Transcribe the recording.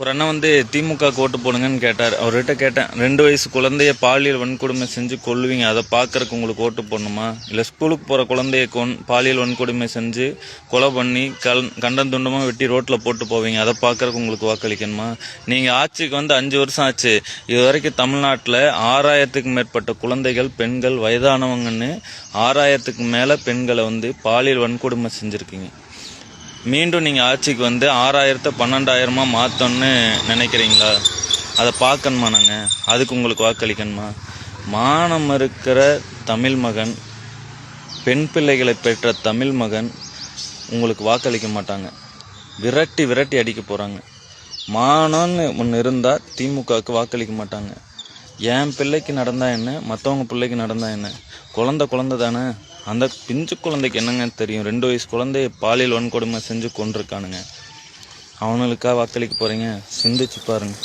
ஒரு அண்ணன் திமுக ஓட்டு போடுங்கன்னு கேட்டார். அவர்கிட்ட கேட்டேன், 2 வயசு குழந்தைய பாலியல் வன்கொடுமை செஞ்சு கொல்லுவீங்க, அதை பார்க்கறக்கு உங்களுக்கு ஓட்டு போடணுமா? இல்லை ஸ்கூலுக்கு போகிற குழந்தைய பாலியல் வன்கொடுமை செஞ்சு கொலை பண்ணி கண்டம் துண்டமாக வெட்டி ரோட்டில் போட்டு போவீங்க, அதை பார்க்கறக்கு உங்களுக்கு வாக்களிக்கணுமா? நீங்கள் ஆட்சிக்கு 5 வருஷம் ஆச்சு. இது வரைக்கும் தமிழ்நாட்டில் 6000த்துக்கு மேற்பட்ட குழந்தைகள், பெண்கள், வயதானவங்கன்னு 6000த்துக்கு மேலே பெண்களை பாலியல் வன்கொடுமை செஞ்சுருக்கீங்க. மீண்டும் நீங்கள் ஆட்சிக்கு 6000த்தை 12,000 மாற்றணும்னு நினைக்கிறீங்களா? அதை பார்க்கணுமா? நாங்கள் அதுக்கு உங்களுக்கு வாக்களிக்கணுமா? மானம் இருக்கிற தமிழ் மகன், பெண் பிள்ளைகளை பெற்ற தமிழ் மகன் உங்களுக்கு வாக்களிக்க மாட்டாங்க. விரட்டி விரட்டி அடிக்க போகிறாங்க. மானம்னு ஒன்று இருந்தால் திமுகவுக்கு வாக்களிக்க மாட்டாங்க. என் பிள்ளைக்கு நடந்தா என்ன, மற்றவங்க பிள்ளைக்கு நடந்தா என்ன? குழந்தை தானே. அந்த பிஞ்சு குழந்தைக்கு என்னங்க தெரியும்? 2 வயசு குழந்தைய பாலியல் வன்கொடுமை செஞ்சு கொண்டிருக்கானுங்க. அவனுக்காக வாக்களிக்க போகிறீங்க? சிந்திச்சு பாருங்க.